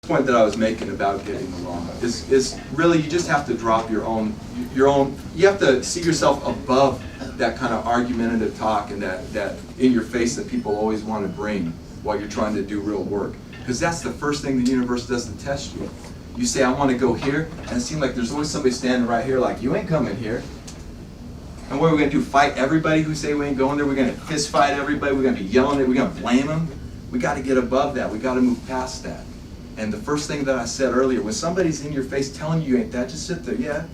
point that I was making about getting along is really you just have to drop your own, you have to see yourself above that kind of argumentative talk and that in your face that people always want to bring while you're trying to do real work. Because that's the first thing the universe does to test you. You say, I want to go here, and it seems like there's always somebody standing right here like, you ain't coming here. And what are we going to do, fight everybody who say we ain't going there? We're going to fist fight everybody, we're going to be yelling at, we're going to blame them? We got to get above that, we got to move past that. And the first thing that I said earlier, when somebody's in your face telling you ain't that, just sit there, yeah.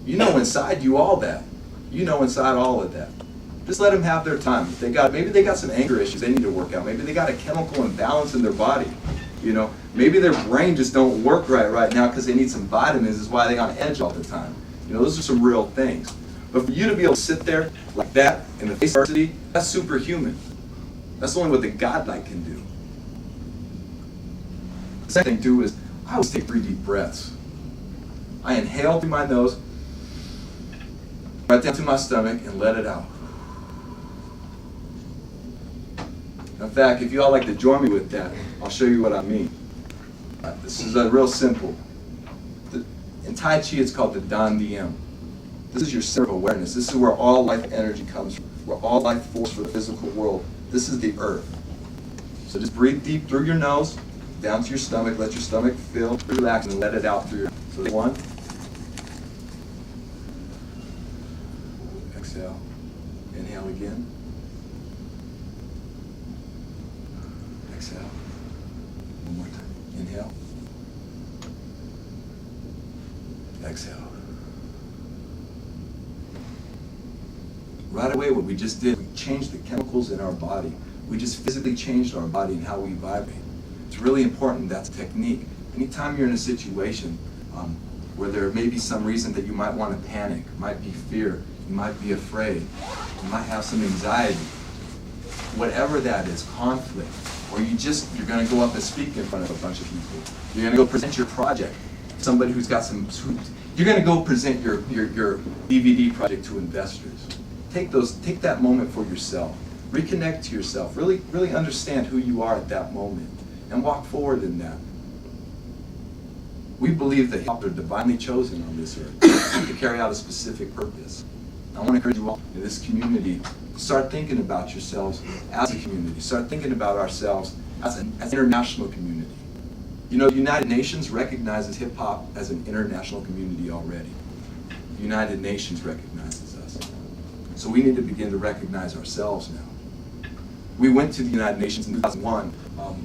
You know inside you all that. You know inside all of that. Just let them have their time. If maybe they got some anger issues they need to work out. Maybe they got a chemical imbalance in their body. You know, maybe their brain just don't work right now because they need some vitamins. Is why they're on edge all the time. You know, those are some real things. But for you to be able to sit there like that in the face of adversity, that's superhuman. That's only what the godlike can do. The second thing too is I always take 3 deep breaths. I inhale through my nose, right down to my stomach, and let it out. In fact, if you all like to join me with that, I'll show you what I mean. This is real simple. In Tai Chi, it's called the Dan Diem. This is your center of awareness. This is where all life energy comes from, where all life force for the physical world. This is the earth. So just breathe deep through your nose, down to your stomach. Let your stomach fill, relax, and let it out through your nose. So 1. Exhale. Inhale again. Exhale. One more time. Inhale. Exhale. Right away, what we just did, we changed the chemicals in our body. We just physically changed our body and how we vibrate. It's really important. That's a technique. Anytime you're in a situation where there may be some reason that you might want to panic, might be fear, you might be afraid, you might have some anxiety, whatever that is, conflict, or you're going to go up and speak in front of a bunch of people. You're going to go present your project. Somebody who's got you're going to go present your DVD project to investors. Take that moment for yourself. Reconnect to yourself. Really understand who you are at that moment and walk forward in that. We believe that hip-hop are divinely chosen on this earth to carry out a specific purpose. I want to encourage you all in this community to start thinking about yourselves as a community. Start thinking about ourselves as an international community. You know, the United Nations recognizes hip-hop as an international community already. The United Nations recognizes us. So we need to begin to recognize ourselves now. We went to the United Nations in 2001.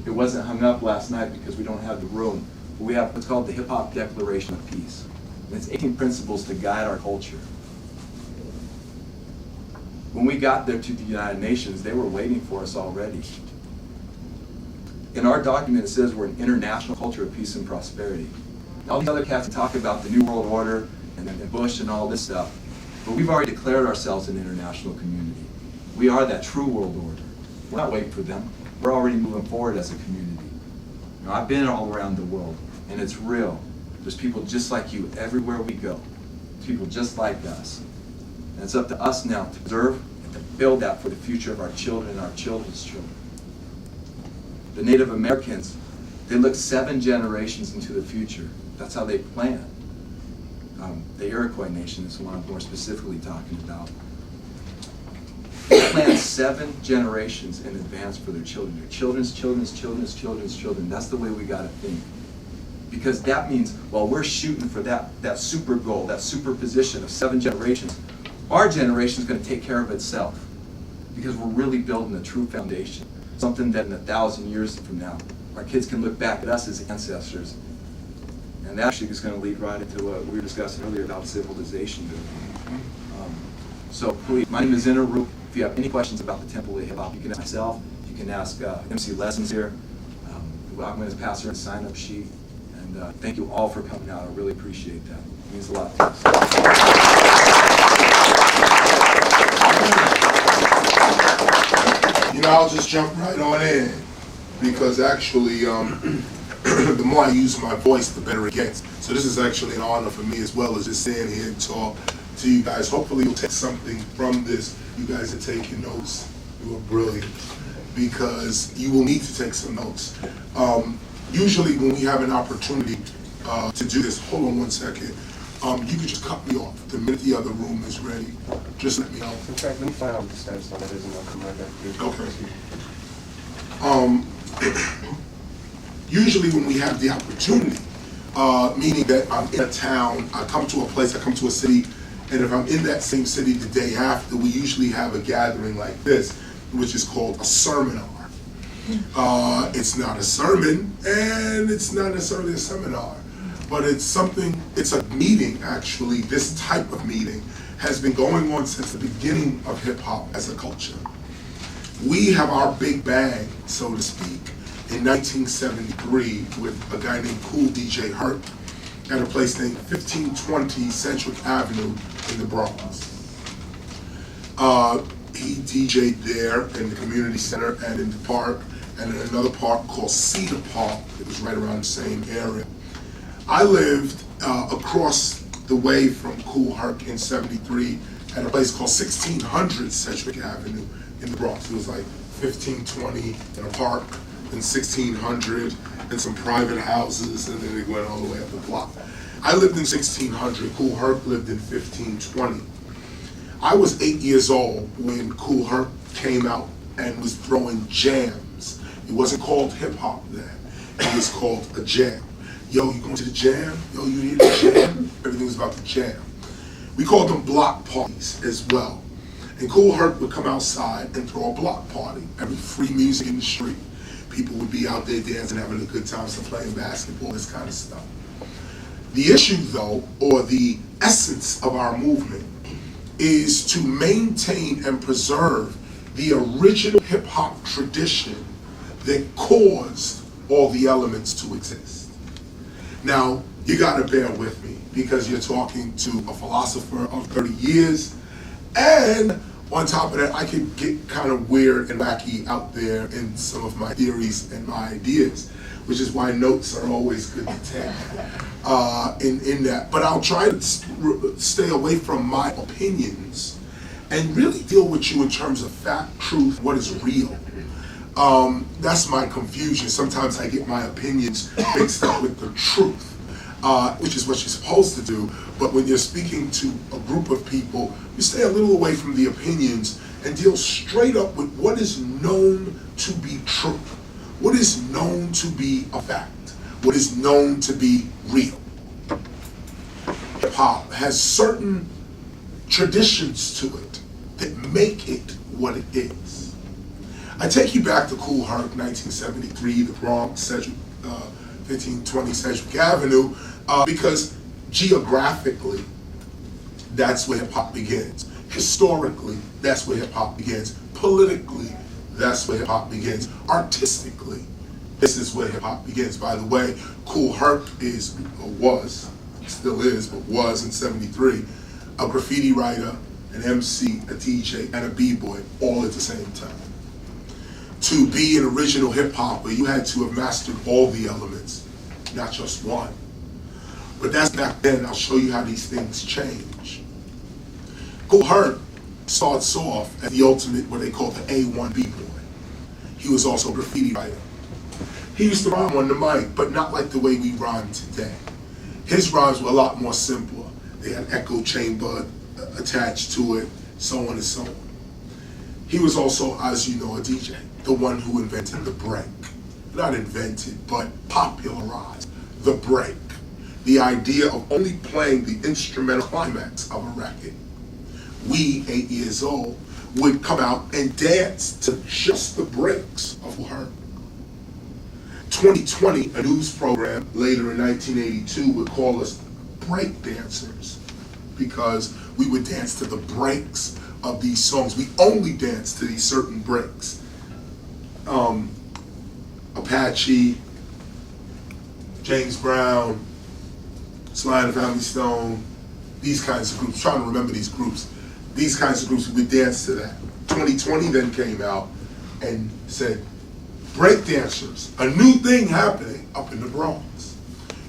It wasn't hung up last night because we don't have the room. But we have what's called the Hip Hop Declaration of Peace. And it's 18 principles to guide our culture. When we got there to the United Nations, they were waiting for us already. In our document, it says we're an international culture of peace and prosperity. All these other cats talk about the New World Order and Bush and all this stuff. But we've already declared ourselves an international community. We are that true world order. We're not waiting for them. We're already moving forward as a community. You know, I've been all around the world, and it's real. There's people just like you everywhere we go. There's people just like us. And it's up to us now to preserve and to build that for the future of our children and our children's children. The Native Americans, they look 7 generations into the future. That's how they plan. The Iroquois Nation is what I'm more specifically talking about. They plan 7 generations in advance for their children. Their children's children's children's children's children. That's the way we got to think. Because that means, while we're shooting for that super goal, that super position of 7 generations, our generation is going to take care of itself. Because we're really building a true foundation. Something that in 1,000 years from now, our kids can look back at us as ancestors. And that actually is going to lead right into what we were discussing earlier about civilization. So please, my name is Inaru. If you have any questions about the Temple of Hip Hop, you can ask myself. You can ask MC Lessons here. I'm going to pass her a sign-up sheet. And thank you all for coming out. I really appreciate that. It means a lot to us. You know, I'll just jump right on in because actually, the more I use my voice, the better it gets. So this is actually an honor for me as well as just sitting here and talk to you guys. Hopefully you'll take something from this. You guys are taking notes. You are brilliant because you will need to take some notes. Usually when we have an opportunity to do this, hold on one second, you can just cut me off the minute the other room is ready. Just let me know. In fact, let me find out what the status on that is and I'll come right back to you. Okay. Usually when we have the opportunity, meaning that I'm in a town, I come to a place, I come to a city, and if I'm in that same city the day after, we usually have a gathering like this, which is called a sermonar. It's not a sermon, and it's not necessarily a seminar, but it's something, it's a meeting actually. This type of meeting has been going on since the beginning of hip hop as a culture. We have our big bang, so to speak, in 1973 with a guy named Cool DJ Herc at a place named 1520 Centric Avenue in the Bronx. He DJ'd there in the community center and in the park, and in another park called Cedar Park. It was right around the same area. I lived across the way from Cool Herc in 73 at a place called 1600 Sedgwick Avenue in the Bronx. It was like 1520 in a park, then 1600, and some private houses, and then it went all the way up the block. I lived in 1600, Cool Herc lived in 1520. I was 8 years old when Cool Herc came out and was throwing jams. It wasn't called hip hop then, it was called a jam. Yo, you going to the jam? Yo, you need a jam? Everything was about the jam. We called them block parties as well. And Cool Herc would come outside and throw a block party. Every free music in the street. People would be out there dancing, having a good time, some playing basketball, this kind of stuff. The issue though, or the essence of our movement, is to maintain and preserve the original hip hop tradition that caused all the elements to exist. Now, you gotta bear with me because you're talking to a philosopher of 30 years, and on top of that, I can get kind of weird and wacky out there in some of my theories and my ideas, which is why notes are always good to take in that. But I'll try to stay away from my opinions and really deal with you in terms of fact, truth, what is real. That's my confusion. Sometimes I get my opinions mixed up with the truth, which is what you're supposed to do. But when you're speaking to a group of people, you stay a little away from the opinions and deal straight up with what is known to be true, what is known to be a fact, what is known to be real. Hip hop has certain traditions to it that make it what it is. I take you back to Cool Herc, 1973, the Bronx, Sedgwick, 1520 Sedgwick Avenue, because geographically, that's where hip hop begins. Historically, that's where hip hop begins. Politically, that's where hip hop begins. Artistically, this is where hip hop begins. By the way, Cool Herc is, or was, still is, but was in 73, a graffiti writer, an MC, a DJ, and a b-boy all at the same time. To be an original hip hopper, you had to have mastered all the elements, not just one. But that's back then. I'll show you how these things change. Cool Herc starts off as the ultimate, what they call the A1 b-boy. He was also a graffiti writer. He used to rhyme on the mic, but not like the way we rhyme today. His rhymes were a lot more simpler. They had echo chamber attached to it, so on and so on. He was also, as you know, a DJ, the one who invented the break. Not invented, but popularized the break. The idea of only playing the instrumental climax of a record. We, 8 years old, would come out and dance to just the breaks of her. 2020, a news program later in 1982 would call us break dancers because we would dance to the breaks of these songs. We only dance to these certain breaks. Apache, James Brown, Sly and the Family Stone, these kinds of groups. I'm trying to remember these groups. These kinds of groups, we would dance to that. 2020 then came out and said, break dancers, a new thing happening up in the Bronx.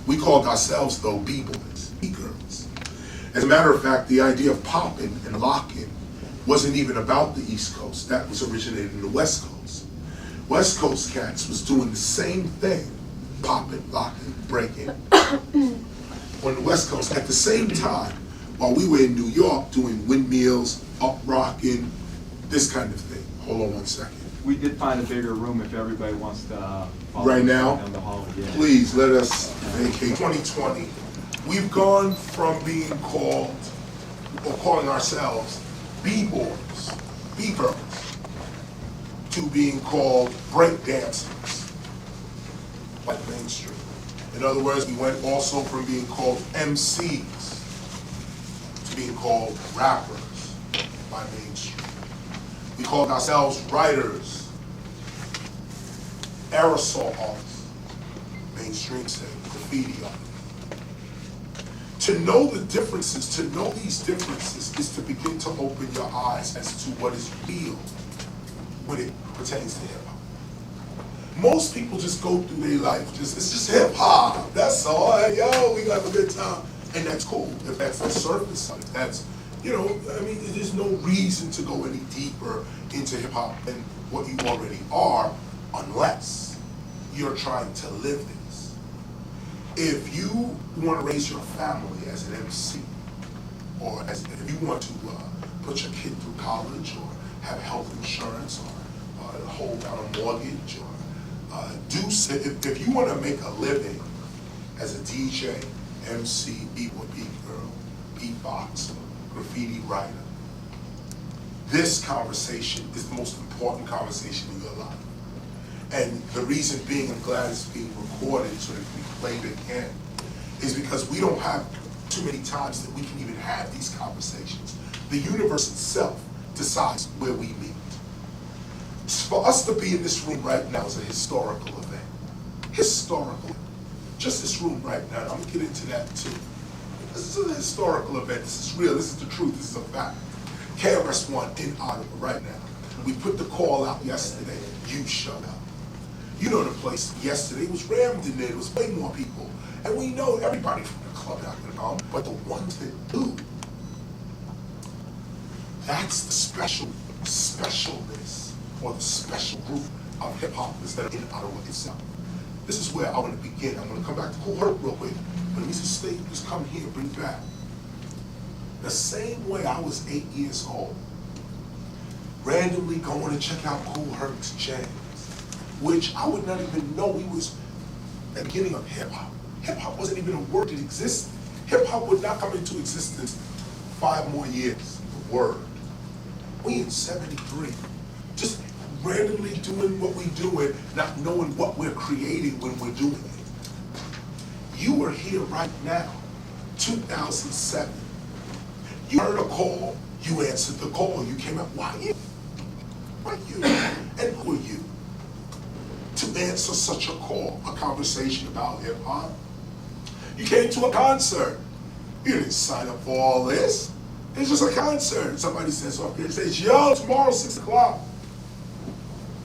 We called ourselves, though, b-boys, b-girls. As a matter of fact, the idea of popping and locking wasn't even about the East Coast. That was originated in the West Coast. West Coast cats was doing the same thing popping, locking, breaking on the West Coast. At the same time, while we were in New York doing windmills, up rocking, this kind of thing. Hold on one second. We did find a bigger room if everybody wants to follow Right us now, down the hall again. please let us vacate. 2020, we've gone from being called, or calling ourselves, B-boys, B-girls, to being called break dancers by the mainstream. In other words, we went also from being called MCs to being called rappers by mainstream. We called ourselves writers, aerosol artists, mainstream say, graffiti artists. To know the differences, to know these differences is to begin to open your eyes as to what is real when it pertains to hip hop. Most people just go through their life, it's just hip hop, that's all, hey, yo, we got a good time. And that's cool, if that's the surface of it, that's, you know, I mean, there's no reason to go any deeper into hip hop than what you already are, unless you're trying to live this. If you want to raise your family as an MC, or if you want to put your kid through college, or have health insurance, or hold down a mortgage, or if you want to make a living as a DJ, MC, B-boy, B-girl, beatboxer, graffiti writer, this conversation is the most important conversation in your life. And the reason being, I'm glad it's being recorded so that we play it again, is because we don't have too many times that we can even have these conversations. The universe itself decides where we meet. For us to be in this room right now is a historical event. Historical. Just this room right now, I'm gonna get into that too. This is a historical event, this is real, this is the truth, this is a fact. KRS One in Ottawa right now. We put the call out yesterday, you showed up. You know the place yesterday was rammed in there, there was way more people. And we know everybody from the club not gonna come, but the ones that do, that's the specialness, or the special group of hip hoppers that are in Ottawa itself. This is where I want to begin. I'm going to come back to Cool Herc real quick. But let me just stay, just come here, bring it back. The same way I was 8 years old, randomly going to check out Cool Herc's jams, which I would not even know he was at the beginning of hip hop. Hip hop wasn't even a word that existed. Hip hop would not come into existence 5 more years. The word. We in 73. Just randomly doing what we doing, not knowing what we're creating when we're doing it. You are here right now, 2007. You heard a call, you answered the call, you came out, why you? Why you? And who are you? To answer such a call, a conversation about hip hop. You came to a concert. You didn't sign up for all this. It's just a concert. Somebody says off there, says, yo, tomorrow 6 o'clock.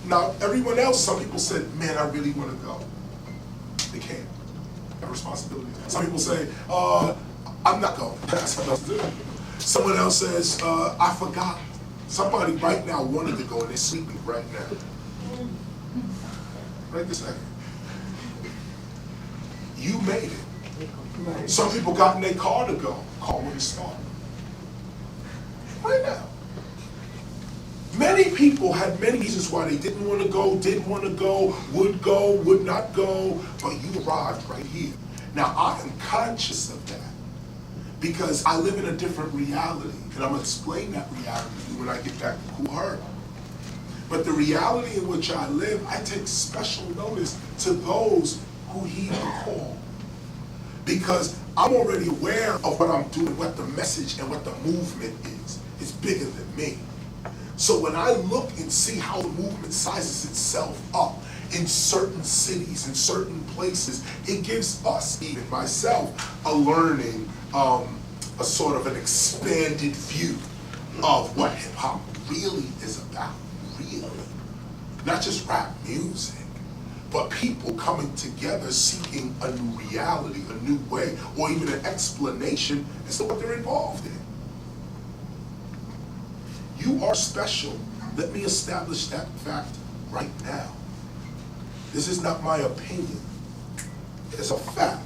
Now, everyone else, some people said, man, I really want to go. They can't. They have responsibilities. Some people say, I'm not going. That's something else to do. Someone else says, I forgot. Somebody right now wanted to go and they're sleeping right now. Right this second. You made it. Some people got in their car to go. Car wouldn't start. Right now. Many people had many reasons why they didn't want to go, would not go, but you arrived right here. Now, I am conscious of that because I live in a different reality, and I'm going to explain that reality when I get back to Cool Herc. But the reality in which I live, I take special notice to those who heed the call because I'm already aware of what I'm doing, what the message and what the movement is. It's bigger than me. So when I look and see how the movement sizes itself up in certain cities, in certain places, it gives us, even myself, a learning, a sort of an expanded view of what hip hop really is about, really. Not just rap music, but people coming together seeking a new reality, a new way, or even an explanation as to what they're involved in. You are special. Let me establish that fact right now. This is not my opinion. It's a fact.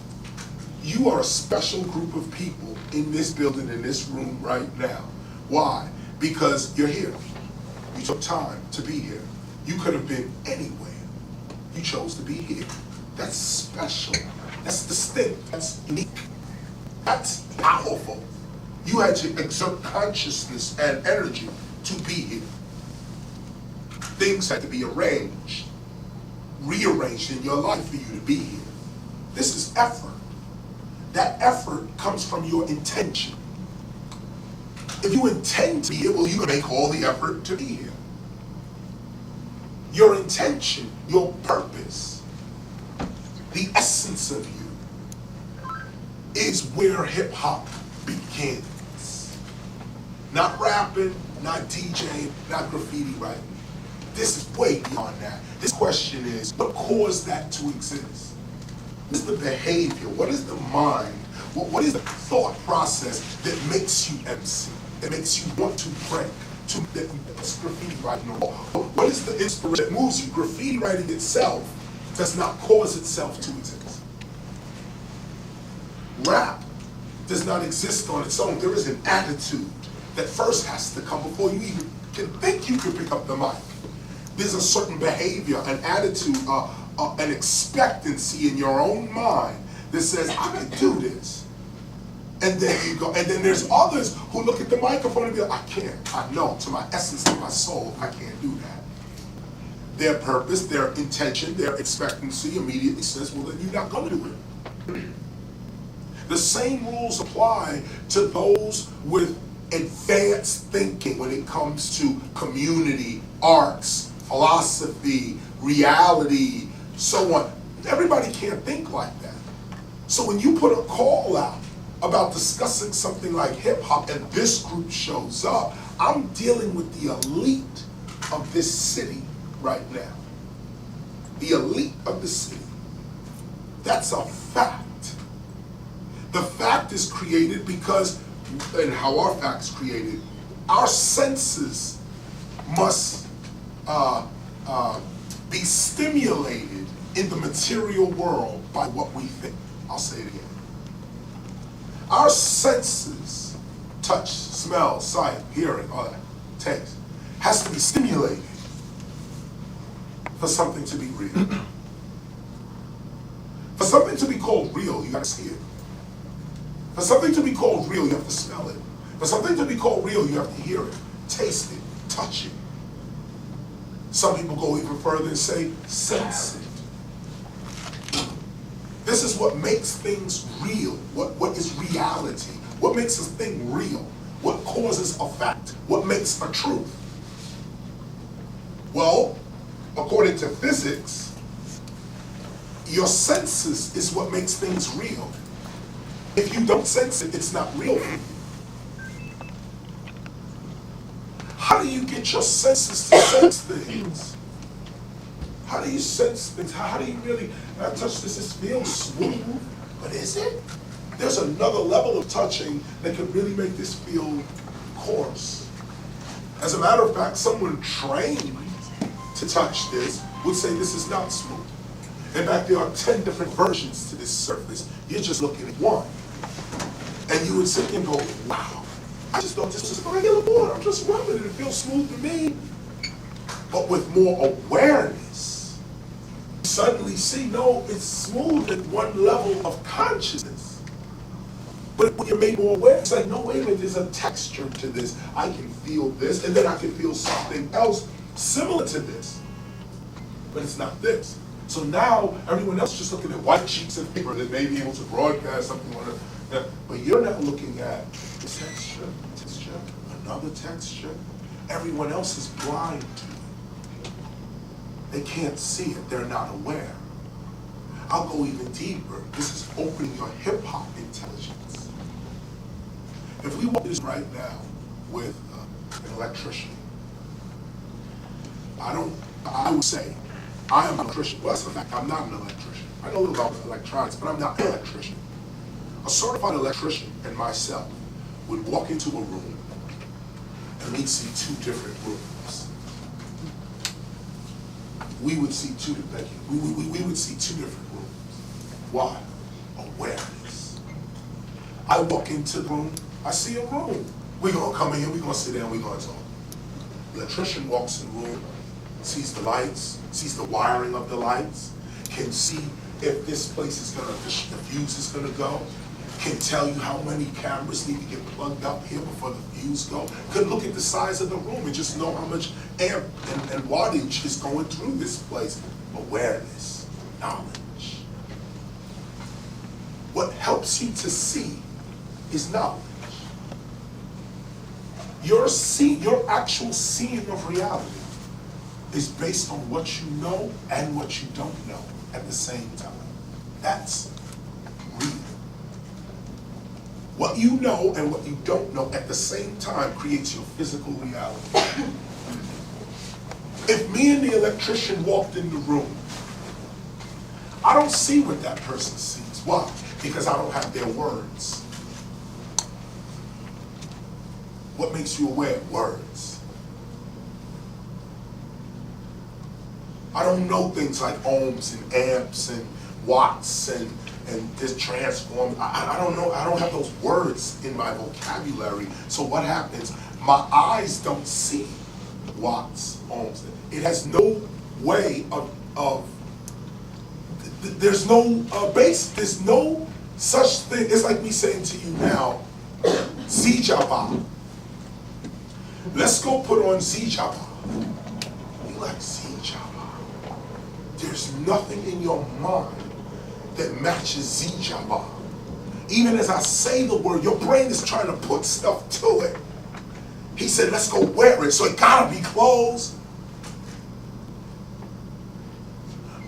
You are a special group of people in this building, in this room right now. Why? Because you're here. You took time to be here. You could have been anywhere. You chose to be here. That's special. That's distinct. That's unique. That's powerful. You had to exert consciousness and energy to be here. Things had to be arranged, rearranged in your life for you to be here. This is effort. That effort comes from your intention. If you intend to be here, well, you make all the effort to be here. Your intention, your purpose, the essence of you is where hip hop begins. Not rapping, not DJing, not graffiti writing. This is way beyond that. This question is, what caused that to exist? What is the behavior? What is the mind? What is the thought process that makes you MC? That makes you want to break? That's graffiti writing. What is the inspiration that moves you? Graffiti writing itself does not cause itself to exist. Rap does not exist on its own. There is an attitude that first has to come before you even can think you can pick up the mic. There's a certain behavior, an attitude, an expectancy in your own mind that says, I can do this. And then you go, and then there's others who look at the microphone and be like, I can't. I know, to my essence, to my soul, I can't do that. Their purpose, their intention, their expectancy immediately says, well, then you're not going to do it. The same rules apply to those with advanced thinking when it comes to community, arts, philosophy, reality, so on. Everybody can't think like that. So when you put a call out about discussing something like hip hop and this group shows up, I'm dealing with the elite of this city right now. The elite of the city. That's a fact. The fact is created because, and how our fact is created, our senses must be stimulated in the material world by what we think. I'll say it again. Our senses, touch, smell, sight, hearing, all that, taste, has to be stimulated for something to be real. For something to be called real, you gotta see it. For something to be called real, you have to smell it. For something to be called real, you have to hear it, taste it, touch it. Some people go even further and say, sense it. This is what makes things real. What is reality? What makes a thing real? What causes a fact? What makes a truth? Well, according to physics, your senses is what makes things real. If you don't sense it, it's not real for you. How do you get your senses to sense things? How do you sense things? How do you really, I touch this, it feels smooth, but is it? There's another level of touching that could really make this feel coarse. As a matter of fact, someone trained to touch this would say this is not smooth. In fact, there are 10 different versions to this surface. You're just looking at one. And you would sit there and go, wow, I just thought this was a regular board. I'm just rubbing it. It feels smooth to me. But with more awareness, you suddenly see, no, it's smooth at one level of consciousness. But when you're made more aware, it's like, no, wait a minute, there's a texture to this. I can feel this, and then I can feel something else similar to this. But it's not this. So now, everyone else is just looking at white sheets of paper that may be able to broadcast something on it. But you're not looking at the texture, another texture. Everyone else is blind to it. They can't see it. They're not aware. I'll go even deeper. This is opening your hip-hop intelligence. If we walk this right now with an electrician, I would say, I am an electrician. Well, that's the fact. I'm not an electrician. I know a little about electronics, but I'm not an electrician. A certified electrician and myself would walk into a room and we'd see two different rooms. We would see two different rooms. Why? Awareness. I walk into the room, I see a room. We're gonna come in here, we're gonna sit down, we're gonna talk. Electrician walks in the room, sees the lights, sees the wiring of the lights, can see if this place is gonna, the fuse is gonna go, can tell you how many cameras need to get plugged up here before the fuse go, could look at the size of the room and just know how much amp and wattage is going through this place. Awareness, knowledge. What helps you to see is knowledge. Your actual seeing of reality is based on what you know and what you don't know at the same time. That's real. What you know and what you don't know at the same time creates your physical reality. If me and the electrician walked in the room, I don't see what that person sees. Why? Because I don't have their words. What makes you aware? Words. I don't know things like ohms and amps and watts and this transform. I don't know. I don't have those words in my vocabulary. So what happens? My eyes don't see watts, ohms. It has no way of there's no base. There's no such thing. It's like me saying to you now, Zijaba. Let's go put on Zijaba. You like Zijaba? There's nothing in your mind that matches Zijaba. Even as I say the word, your brain is trying to put stuff to it. He said, let's go wear it, so it gotta be clothes.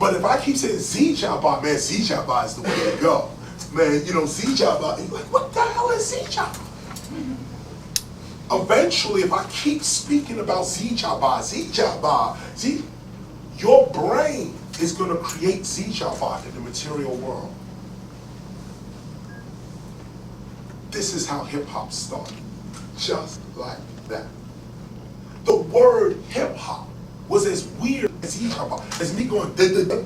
But if I keep saying Zijaba, man, Zijaba is the way to go. Man, you know, Zijaba, you're like, what the hell is Zijaba? Eventually, if I keep speaking about Zijaba, your brain is going to create Zijaba in the material world. This is how hip-hop started, just like that. The word hip-hop was as weird as Zijaba, as me going, da-da-da.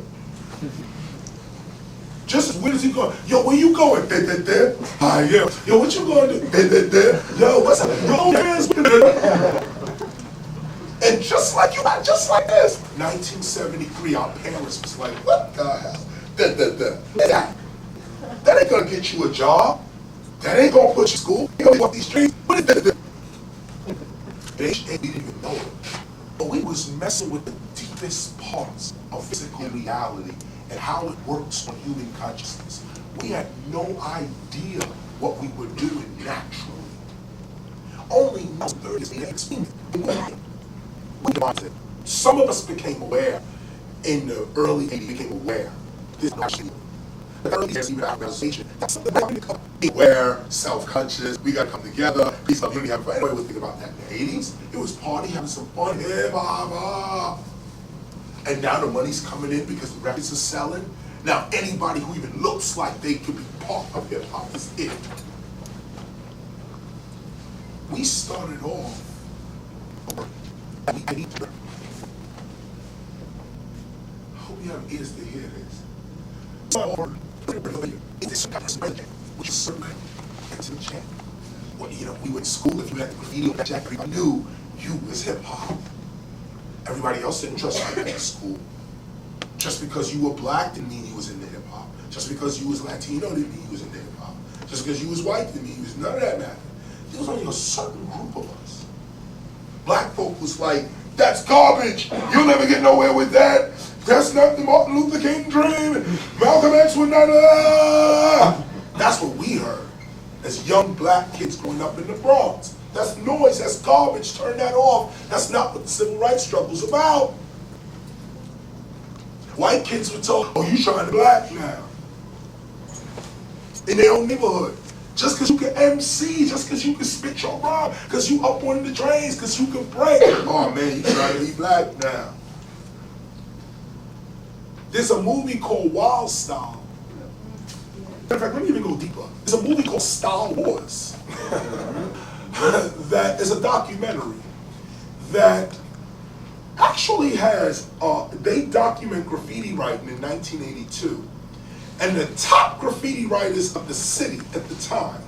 Just as weird as he going, yo, where you going? Da-da-da. Hi, yeah. Yo, what you going to do? Da-da-da. Yo, what's up? Yo, hands. And just like this, 1973, our parents was like, what the hell? Da-da-da. That ain't gonna get you a job. That ain't gonna put you to school. You gonna walk these streets. What is that? They didn't even know it. But we was messing with the deepest parts of physical reality and how it works on human consciousness. We had no idea what we were doing naturally. Only now, 30 years, some of us became aware in the early 80s, became aware. This is actually the early years, even our realization. That's something that we become aware, self-conscious, we gotta come together, peace, love, unity, have fun. Anybody would think about that in the 80s. It was party, having some fun, hey, blah. And now the money's coming in because the records are selling. Now anybody who even looks like they could be part of hip-hop is it. We started off, I hope you have ears to hear this. Which is certainly into the chat. Well, you know, we went to school, if you had the graffiti on that jacket, everybody knew you was hip-hop. Everybody else didn't trust you in school. Just because you were black didn't mean you was into hip-hop. Just because you was Latino didn't mean you was into hip-hop. Just because you was white didn't mean you was, none of that mattered. There was only a certain group of us. Black folk was like, that's garbage. You'll never get nowhere with that. That's not the Martin Luther King dream. Malcolm X would not. That's what we heard as young black kids growing up in the Bronx. That's noise, that's garbage, turn that off. That's not what the civil rights struggle's about. White kids were told, oh, you trying to black now. In their own neighborhood. Just because you can MC, just because you can spit your rhyme, because you up on the drains, because you can break. Oh man, you trying to be black now. There's a movie called Wild Style. In fact, let me even go deeper. There's a movie called Star Wars. That is a documentary that actually has, they document graffiti writing in 1982. And the top graffiti writers of the city at the time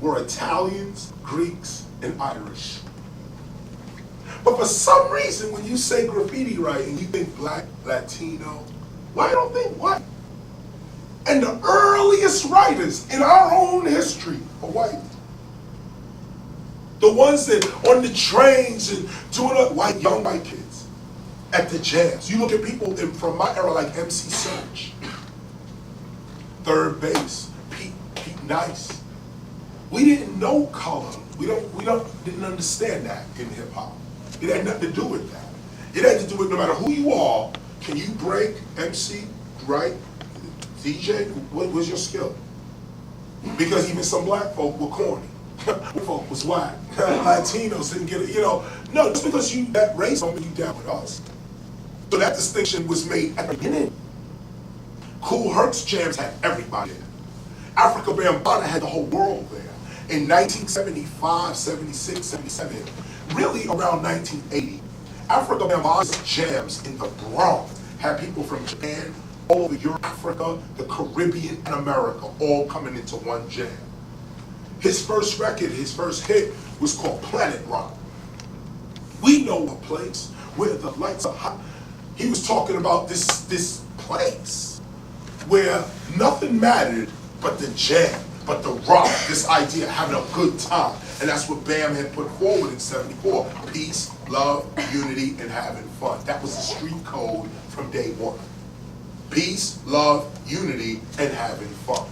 were Italians, Greeks, and Irish. But for some reason, when you say graffiti writing, you think black, Latino. Why don't think white? And the earliest writers in our own history are white. The ones that on the trains and doing it, young white kids at the jams. You look at people from my era like MC Serge, Third Base, Pete Nice. We didn't know color. We didn't understand that in hip hop. It had nothing to do with that. It had to do with no matter who you are, can you break, MC, write, DJ? What was your skill? Because even some black folk were corny. White folk was whack. Latinos didn't get it, No, just because you that race don't mean you down with us. So that distinction was made at the beginning. Kool Herc's jams had everybody there. Africa Bambaataa had the whole world there. In 1975, 76, 77, really around 1980, Africa Bambaataa's jams in the Bronx had people from Japan, all over Europe, Africa, the Caribbean, and America all coming into one jam. His first record, his first hit, was called Planet Rock. We know a place where the lights are hot. He was talking about this place where nothing mattered but the jam, but the rock, this idea of having a good time. And that's what Bam had put forward in '74. Peace, love, unity, and having fun. That was the street code from day one. Peace, love, unity, and having fun.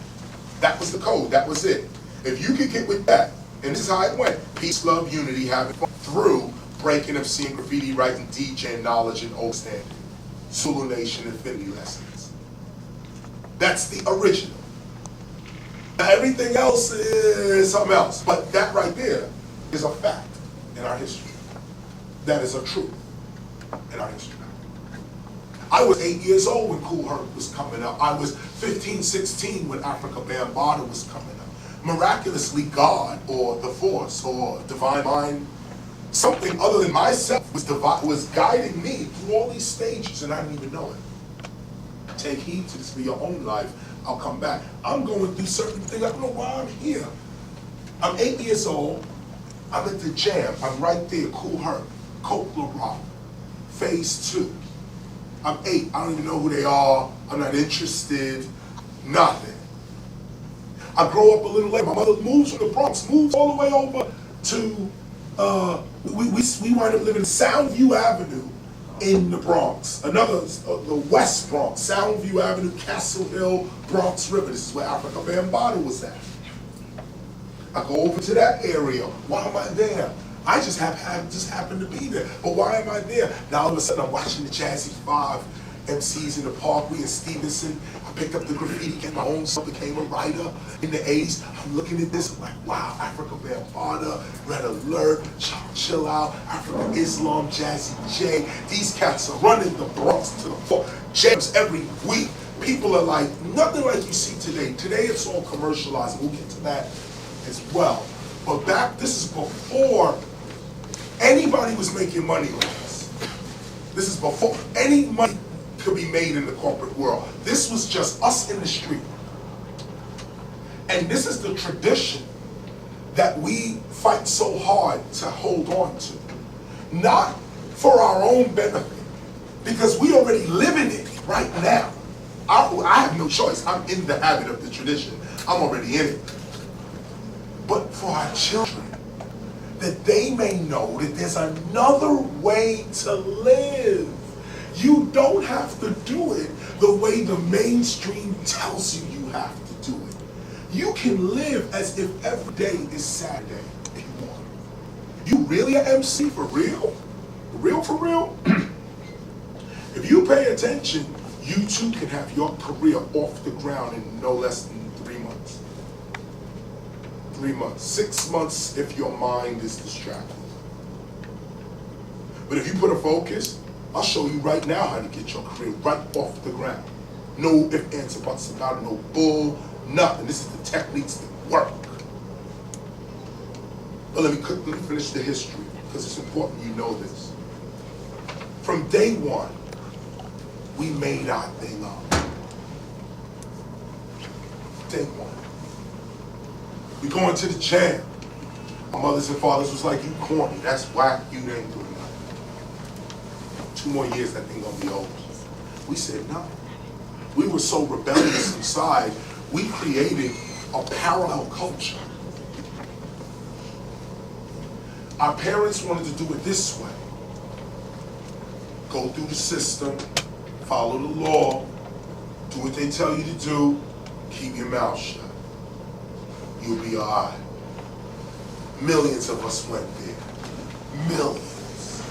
That was the code, that was it. If you could get with that, and this is how it went, peace, love, unity, having fun, through breaking MC and graffiti writing, DJ knowledge, and old standing. Zulu Nation Infinity Lessons. That's the original. Now, everything else is something else, but that right there is a fact in our history. That is a truth in our history. I was 8 years old when Kool Herc was coming up. I was 15, 16 when Africa Bambaataa was coming up. Miraculously, God or the Force or Divine Mind, something other than myself was guiding me through all these stages, and I didn't even know it. Take heed to this for your own life. I'll come back. I'm going through certain things. I don't know why I'm here. I'm 8 years old. I'm at the jam. I'm right there. Kool Herc, Copeland Rock, Phase 2. I'm 8. I don't even know who they are. I'm not interested. Nothing. I grow up a little later. My mother moves from the Bronx, moves all the way over to, we wind up living Soundview Avenue in the Bronx. Another, the West Bronx, Soundview Avenue, Castle Hill, Bronx River. This is where Africa Bambaataa was at. I go over to that area. Why am I there? I just happened to be there. But why am I there? Now all of a sudden I'm watching the Jazzy 5 MCs in the park. We in Stevenson. I picked up the graffiti, get my own stuff, became a writer in the 80s. I'm looking at this, I'm like, wow, Africa Bambaataa, Red Alert, Chill Out, African Islam, Jazzy J. These cats are running the Bronx to the floor. Jams every week. People are like, nothing like you see today. Today it's all commercialized. We'll get to that as well. But this is before anybody was making money like this. This is before any money could be made in the corporate world. This was just us in the street. And this is the tradition that we fight so hard to hold on to. Not for our own benefit, because we already live in it right now. I have no choice. I'm in the habit of the tradition. I'm already in it. But for our children, that they may know that there's another way to live. You don't have to do it the way the mainstream tells you you have to do it. You can live as if every day is Saturday if you want. You really an MC for real? For real? If you pay attention, you too can have your career off the ground in no less than 3 months. 3 months, 6 months if your mind is distracted. But if you put a focus, I'll show you right now how to get your career right off the ground. No ifs, ands, or buts about it, no bull, nothing. This is the techniques that work. But let me finish the history, because it's important you know this. From day one, we made our thing up. Day one. We going to the jam. My mothers and fathers was like, you corny, that's whack, you ain't doing nothing. 2 more years, that thing gonna be over. We said no. We were so rebellious inside, we created a parallel culture. Our parents wanted to do it this way. Go through the system, follow the law, do what they tell you to do, keep your mouth shut. You'll be all right. Millions of us went there. Millions.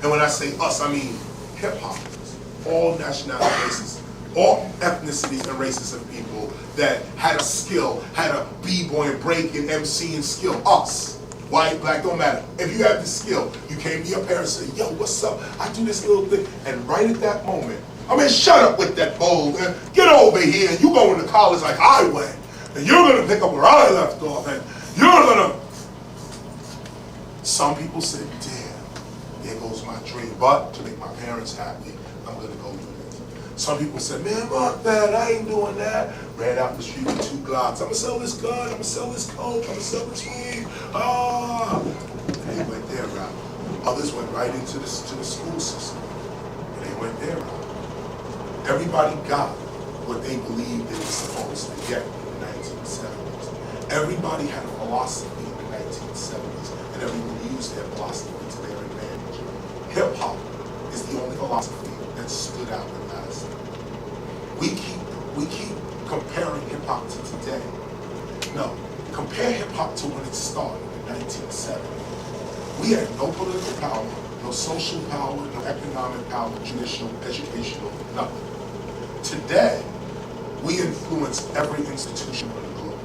And when I say us, I mean hip-hoppers, all nationality races, all ethnicities and races of people that had a skill, had a b-boy and break and MC and skill. Us. White, black, don't matter. If you have the skill, you came to your parents and say, yo, what's up? I do this little thing. And right at that moment, I mean, shut up with that bowl, man. Get over here. You going to college like I went. And you're going to pick up where I left off. And you're going to... Some people said, damn, there goes my dream. But to make my parents happy, I'm going to go do this. Some people said, man, fuck that. I ain't doing that. Ran out the street with 2 Glocks. I'm going to sell this gun. I'm going to sell this coke. I'm going to sell this weed. Ah. And they went their route. Others went right into the school system. And they went their route. Everybody got what they believed they were supposed to get in the 1970s. Everybody had a philosophy in the 1970s, and everyone used their philosophy to their advantage. Hip-hop is the only philosophy that stood out and lasted. We keep comparing hip-hop to today. No, compare hip-hop to when it started in 1970. We had no political power, no social power, no economic power, judicial, educational, nothing. Today, we influence every institution on the globe.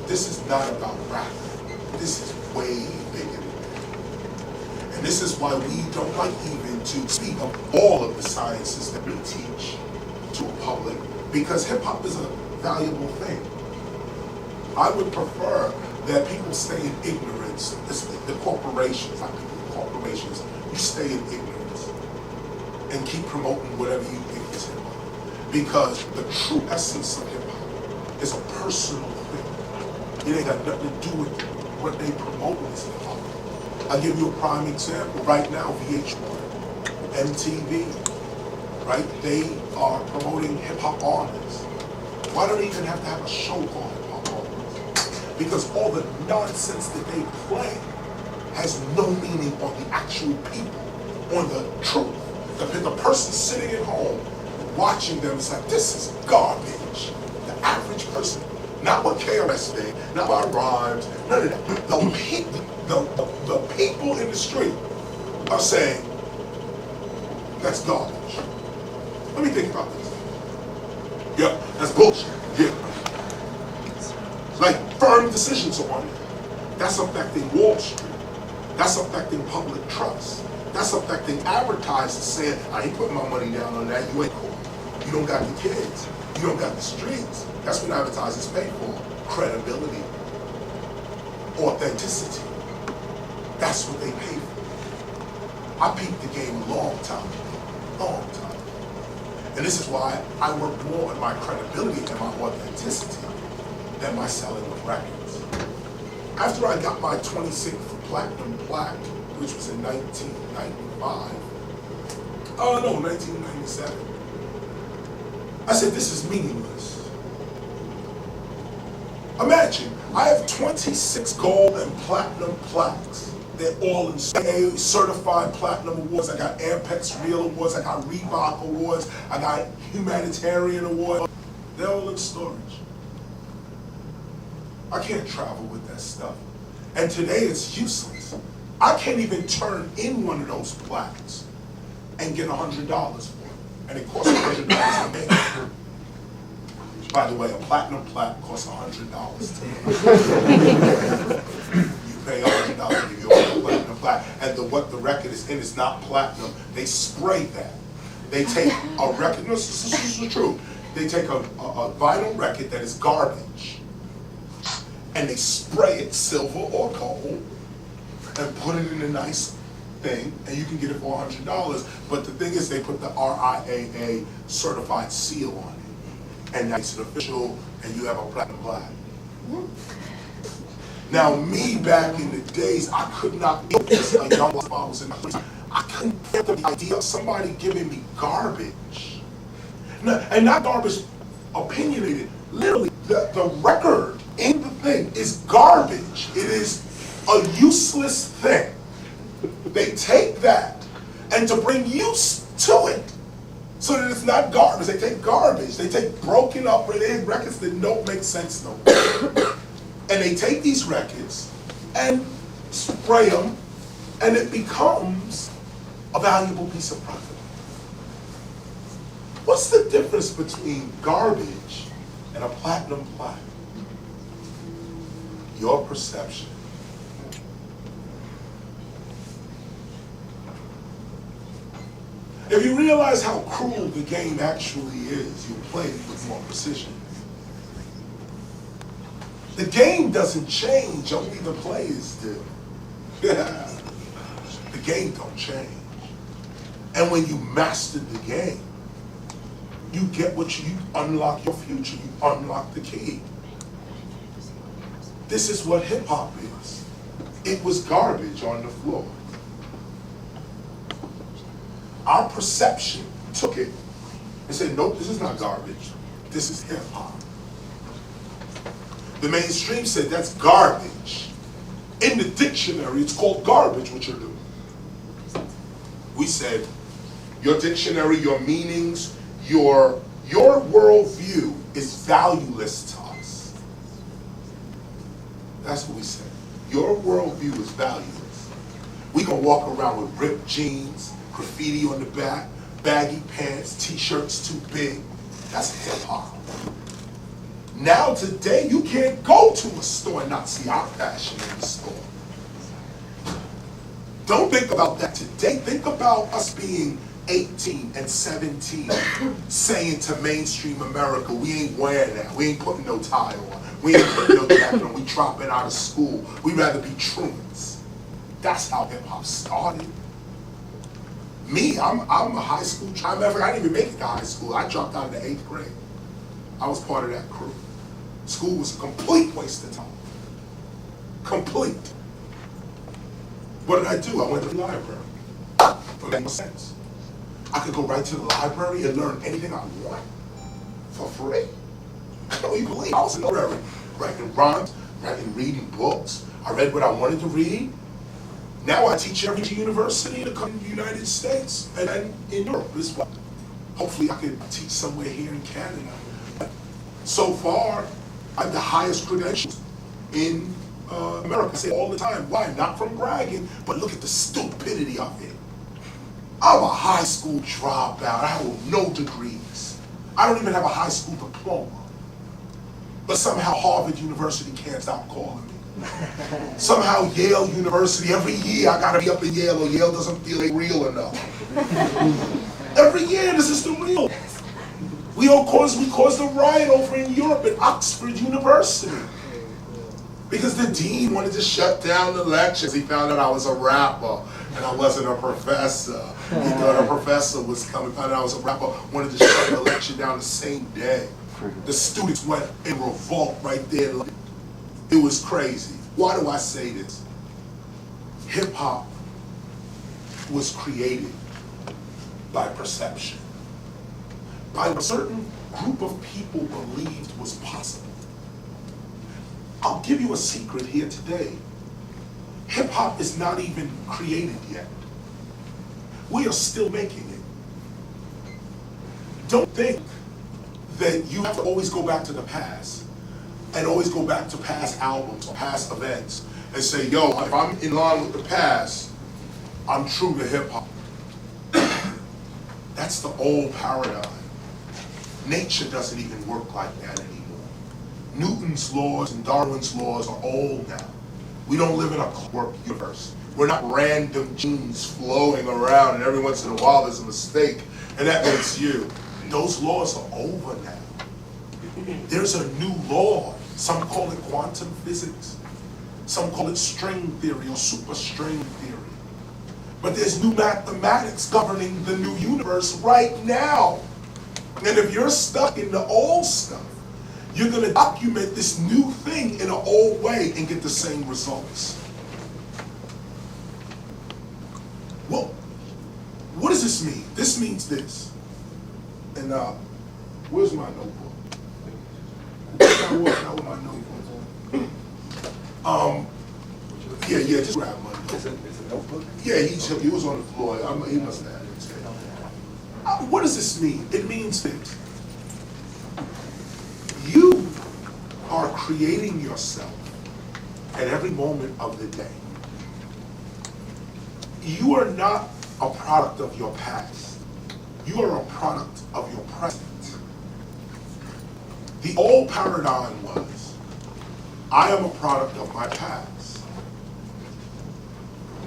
This is not about rap. This is way bigger than that. And this is why we don't like even to speak of all of the sciences that we teach to a public, because hip-hop is a valuable thing. I would prefer that people stay in ignorance. The corporations, not people, corporations, you stay in ignorance and keep promoting whatever you think is hip-hop. Because the true essence of hip-hop is a personal thing. It ain't got nothing to do with what they promote as hip-hop. I'll give you a prime example. Right now, VH1, MTV, right? They are promoting hip-hop artists. Why don't they even have to have a show called hip-hop artists? Because all the nonsense that they play has no meaning on the actual people, on the truth. The person sitting at home watching them is like, this is garbage. The average person, not what KRS did, not my rhymes, none of that. The people in the street are saying, that's garbage. Let me think about this. Yeah, that's bullshit. Yeah. Like firm decisions are on it. That's affecting Wall Street. That's affecting public trust. That's affecting advertisers saying, I ain't putting my money down on that, you ain't cool. You don't got the kids. You don't got the streets. That's what advertisers pay for. Credibility. Authenticity. That's what they pay for. I peeped the game a long time. And this is why I work more on my credibility and my authenticity than my selling of records. After I got my 26th platinum plaque, which was in 1995. 1997. I said, this is meaningless. Imagine, I have 26 gold and platinum plaques. They're all in certified platinum awards. I got Ampex Real awards. I got Reebok awards. I got humanitarian awards. They're all in storage. I can't travel with that stuff. And today it's useless. I can't even turn in one of those plaques and get $100 for it. And it costs $100 to make it. By the way, a platinum plaque costs $100 to make. You pay $100 to give you a platinum plaque. And what the record is in is not platinum. They spray that. They take a record, no, this is the truth. They take a vinyl record that is garbage and they spray it silver or gold and put it in a nice thing, and you can get it for $100. But the thing is, they put the RIAA certified seal on it. and it's an official, and you have a platinum plaque. Now, me back in the days, I could not be this a young black I was in the I couldn't get the idea of somebody giving me garbage. And not garbage opinionated. Literally, the record in the thing is garbage. It is a useless thing. They take that, and to bring use to it, so that it's not garbage. They take garbage. They take broken up records that don't make sense no more. And they take these records and spray them, and it becomes a valuable piece of property. What's the difference between garbage and a platinum plaque? Your perception. If you realize how cruel the game actually is, you play it with more precision. The game doesn't change, only the players do. The game don't change. And when you master the game, you get what you unlock your future, you unlock the key. This is what hip hop is. It was garbage on the floor. Our perception took it and said, nope, this is not garbage. This is hip hop. The mainstream said that's garbage. In the dictionary, it's called garbage, what you're doing. We said, your dictionary, your meanings, your worldview is valueless to us. That's what we said. Your worldview is valueless. We gonna walk around with ripped jeans, graffiti on the back, baggy pants, t-shirts too big. That's hip hop. Now today, you can't go to a store and not see our fashion in the store. Don't think about that today. Think about us being 18 and 17, saying to mainstream America, we ain't wearing that. We ain't putting no tie on. We ain't putting no jacket on. We dropping out of school. We'd rather be truants. That's how hip hop started. Me, I'm a high school child. I didn't even make it to high school. I dropped out of the 8th grade. I was part of that crew. School was a complete waste of time. Complete. What did I do? I went to the library. It made no sense. I could go right to the library and learn anything I want for free. I don't even believe I was in the library. Writing rhymes, reading books. I read what I wanted to read. Now I teach every university in the United States and in Europe as well. Hopefully I could teach somewhere here in Canada. So far, I have the highest credentials in America. I say it all the time. Why? Not from bragging, but look at the stupidity of it. I'm a high school dropout. I have no degrees. I don't even have a high school diploma. But somehow Harvard University can't stop calling me. Somehow Yale University, every year I gotta be up in Yale, or Yale doesn't feel like real enough. Every year, this is the real. We caused a riot over in Europe at Oxford University. Because the dean wanted to shut down the lectures. He found out I was a rapper and I wasn't a professor. He thought a professor was coming, found out I was a rapper, wanted to shut the lecture down the same day. The students went in revolt right there. It was crazy. Why do I say this? Hip hop was created by perception. By what a certain group of people believed was possible. I'll give you a secret here today. Hip hop is not even created yet. We are still making it. Don't think that you have to always go back to the past and always go back to past albums or past events and say, yo, if I'm in line with the past, I'm true to hip hop. That's the old paradigm. Nature doesn't even work like that anymore. Newton's laws and Darwin's laws are old now. We don't live in a clockwork universe. We're not random genes flowing around and every once in a while there's a mistake and that makes you. Those laws are over now. There's a new law. Some call it quantum physics. Some call it string theory or superstring theory. But there's new mathematics governing the new universe right now. And if you're stuck in the old stuff, you're going to document this new thing in an old way and get the same results. Well, what does this mean? This means this. And where's my notebook? Not with my notebook. Yeah, just grab my notebook. It's a notebook? Yeah, he was on the floor. He must have had it. What does this mean? It means this. You are creating yourself at every moment of the day. You are not a product of your past. You are a product of your present. The old paradigm was, I am a product of my past.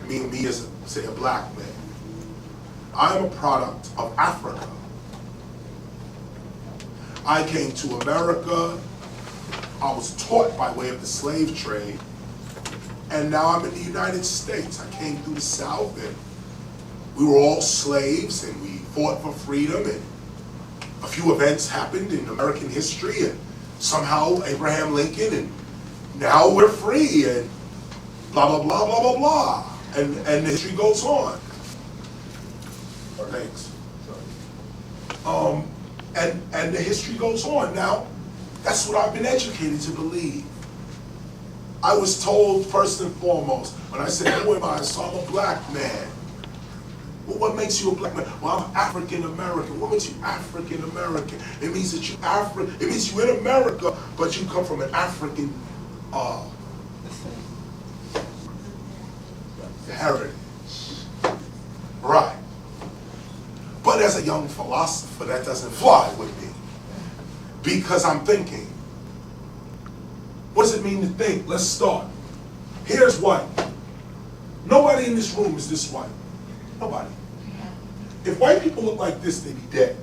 Me as, say, a black man. I am a product of Africa. I came to America. I was taught by way of the slave trade. And now I'm in the United States. I came through the South, and we were all slaves, and we fought for freedom, and a few events happened in American history, and somehow Abraham Lincoln, and now we're free, and blah, blah, blah, blah, blah, blah. And the history goes on. Thanks. And the history goes on. Now, that's what I've been educated to believe. I was told first and foremost, when I said, who am I? So I'm a black man. Well, what makes you a black man? Well, I'm African American. What makes you African American? It means that it means you're in America, but you come from an African heritage. Right. But as a young philosopher, that doesn't fly with me. Because I'm thinking, what does it mean to think? Let's start. Here's white. Nobody in this room is this white. Nobody. If white people look like this, they'd be dead.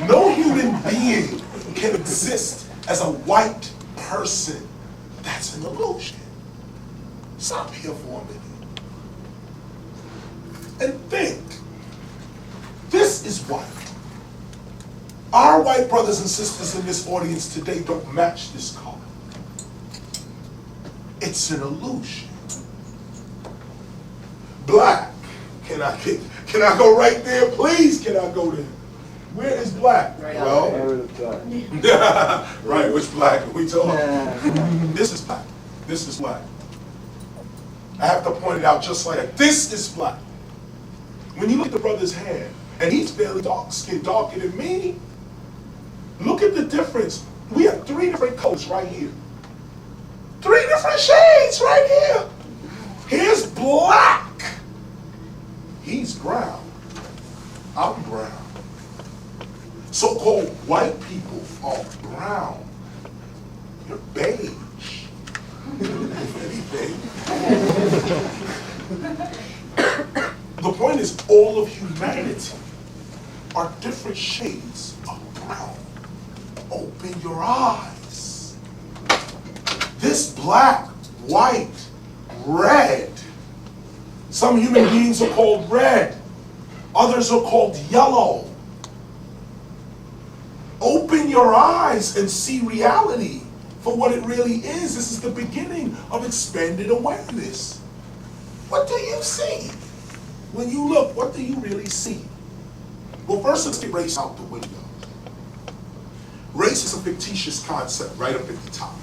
No human being can exist as a white person. That's an illusion. Stop here for a minute. And think. This is white. Our white brothers and sisters in this audience today don't match this color. It's an illusion. Black. Can I go right there? Please, can I go there? Where is black? Right Right, which black are we talking? This is black. This is black. I have to point it out just like that. This is black. When you look at the brother's hand, and he's fairly dark skinned, darker than me, look at the difference. We have 3 different colors right here. 3 different shades right here. Here's black. He's brown. I'm brown. So-called white people are brown. You're beige. If anything. The point is, all of humanity are different shades of brown. Open your eyes. This black, white, red. Some human beings are called red. Others are called yellow. Open your eyes and see reality for what it really is. This is the beginning of expanded awareness. What do you see? When you look, what do you really see? Well, first let's get race out the window. Race is a fictitious concept right up at the top.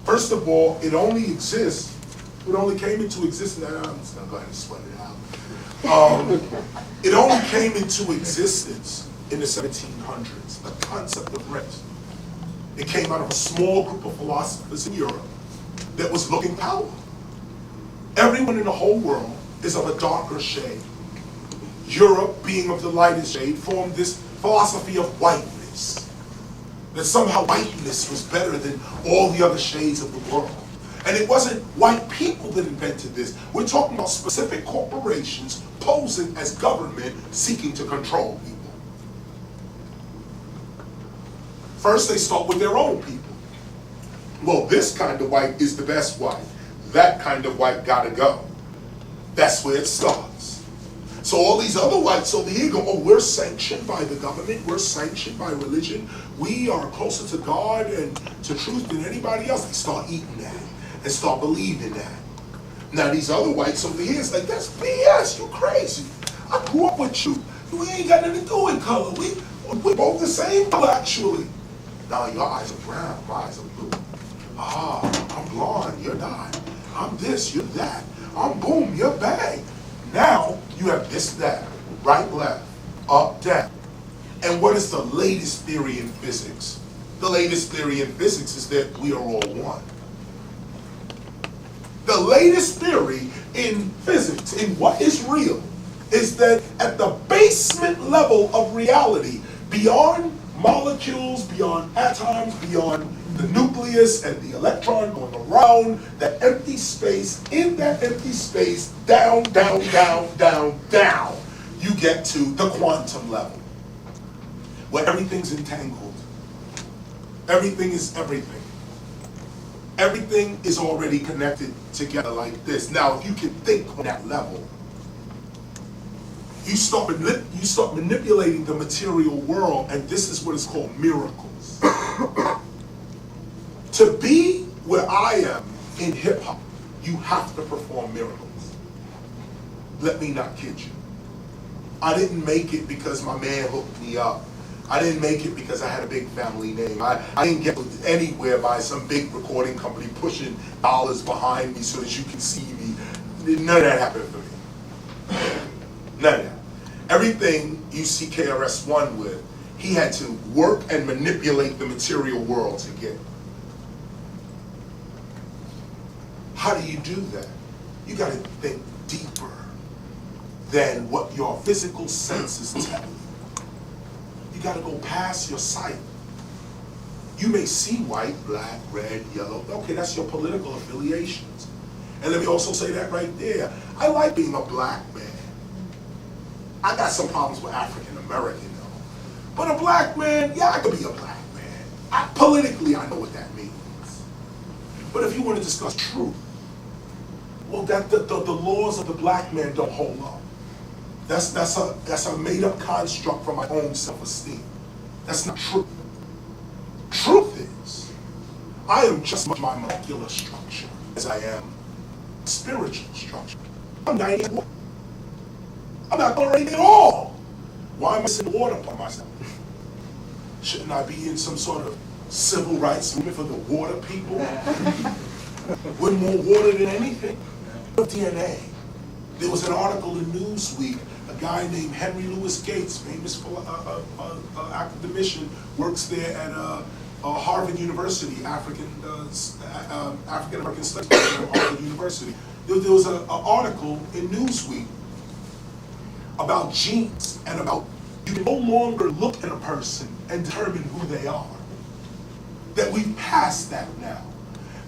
First of all, it only exists, it only came into existence, I'm just gonna go ahead and sweat it out. It only came into existence in the 1700s, the concept of race. It came out of a small group of philosophers in Europe that was looking power. Everyone in the whole world is of a darker shade. Europe, being of the lightest shade, formed this philosophy of whiteness. That somehow whiteness was better than all the other shades of the world. And it wasn't white people that invented this. We're talking about specific corporations posing as government seeking to control people. First they start with their own people. Well, this kind of white is the best white. That kind of white gotta go. That's where it starts. So all these other whites over here go, oh, we're sanctioned by the government, we're sanctioned by religion, we are closer to God and to truth than anybody else. They start eating that and start believing that. Now these other whites over here is like, that's BS, you crazy. I grew up with you. We ain't got nothing to do with color. We both the same color, actually. Now your eyes are brown, my eyes are blue. Ah, I'm blonde, you're not. I'm this, you're that. I'm boom, you're bang. Now you have this, that, right, left, up, down. And what is the latest theory in physics? The latest theory in physics is that we are all one. The latest theory in physics, in what is real, is that at the basement level of reality, beyond molecules, beyond atoms, beyond the nucleus and the electron going around that empty space, in that empty space, down, down, down, down, down, you get to the quantum level, where everything's entangled. Everything is everything. Everything is already connected together like this. Now, if you can think on that level, you start manipulating the material world, and this is what is called miracles. To be where I am in hip hop, you have to perform miracles. Let me not kid you. I didn't make it because my man hooked me up. I didn't make it because I had a big family name. I didn't get anywhere by some big recording company pushing dollars behind me so that you can see me. None of that happened for me. None of that. Everything you see KRS One with, he had to work and manipulate the material world to get. How do you do that? You got to think deeper than what your physical senses tell you. You got to go past your sight. You may see white, black, red, yellow. Okay, that's your political affiliations. And let me also say that right there. I like being a black man. I got some problems with African American though. But a black man, yeah, I could be a black man. Politically, I know what that means. But if you want to discuss truth, well, the laws of the black man don't hold up. That's a made-up construct from my own self-esteem. That's not true. Truth is, I am just as much my molecular structure as I am spiritual structure. I'm 98. I'm not chlorinated at all. Why am I missing water by myself? Shouldn't I be in some sort of civil rights movement for the water people? With more water than anything? DNA. There was an article in Newsweek, a guy named Henry Louis Gates, famous academician, works there at Harvard University, African American Studies at Harvard University. There was an article in Newsweek about genes and about you can no longer look at a person and determine who they are. That we've passed that now.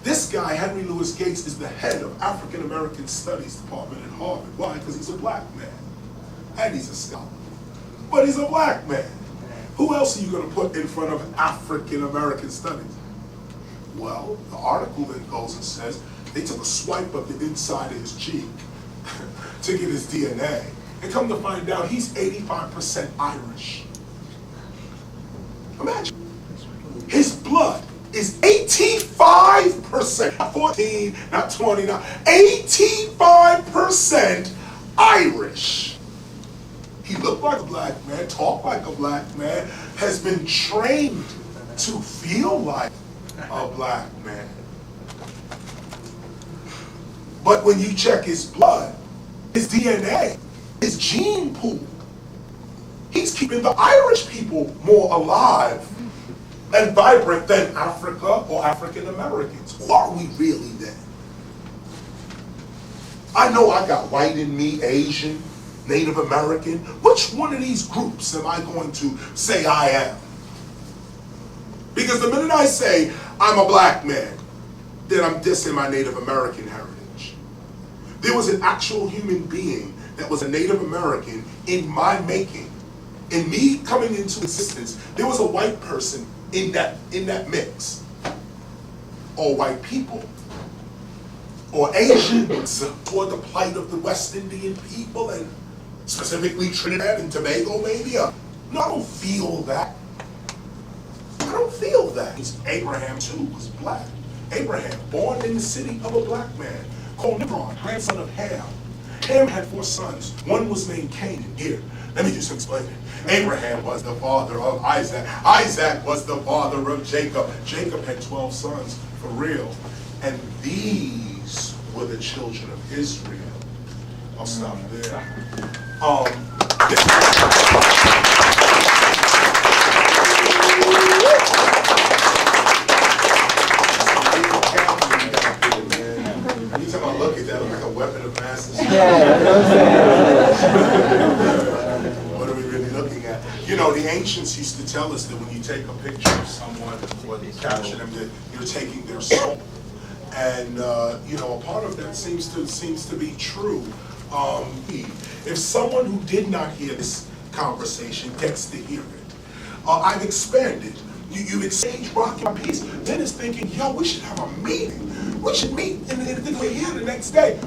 This guy, Henry Louis Gates, is the head of African American Studies Department at Harvard. Why? Because he's a black man. And he's a scholar. But he's a black man. Who else are you going to put in front of African American Studies? Well, the article then goes and says they took a swipe of the inside of his cheek to get his DNA. And come to find out, he's 85% Irish. Imagine. His blood is 85%, not 14, not 20, not 85% Irish. He looked like a black man, talked like a black man, has been trained to feel like a black man. But when you check his blood, his DNA, his gene pool, he's keeping the Irish people more alive and vibrant than Africa or African Americans. Who are we really then? I know I got white in me, Asian, Native American. Which one of these groups am I going to say I am? Because the minute I say I'm a black man, then I'm dissing my Native American heritage. There was an actual human being that was a Native American in my making. In me coming into existence, there was a white person in that mix. Or white people, or Asians, or the plight of the West Indian people, and specifically Trinidad and Tobago, maybe? No, I don't feel that. I don't feel that. Abraham, too, was black. Abraham, born in the city of a black man, called Nimrod, grandson of Ham. Ham had 4 sons. One was named Canaan. Here, let me do some explaining. Abraham was the father of Isaac. Isaac was the father of Jacob. Jacob had 12 sons, for real. And these were the children of Israel. I'll stop there. Anytime I look at that, it looks like a weapon of mass destruction. What are we really looking at? You know, the ancients used to tell us that when you take a picture of someone or you capture them, that you're taking their soul. And you know, a part of that seems to be true. If someone who did not hear this conversation gets to hear it, I've expanded. You've exchanged rock and peace. Then it's thinking, yo, we should have a meeting. We should meet and we're here the next day.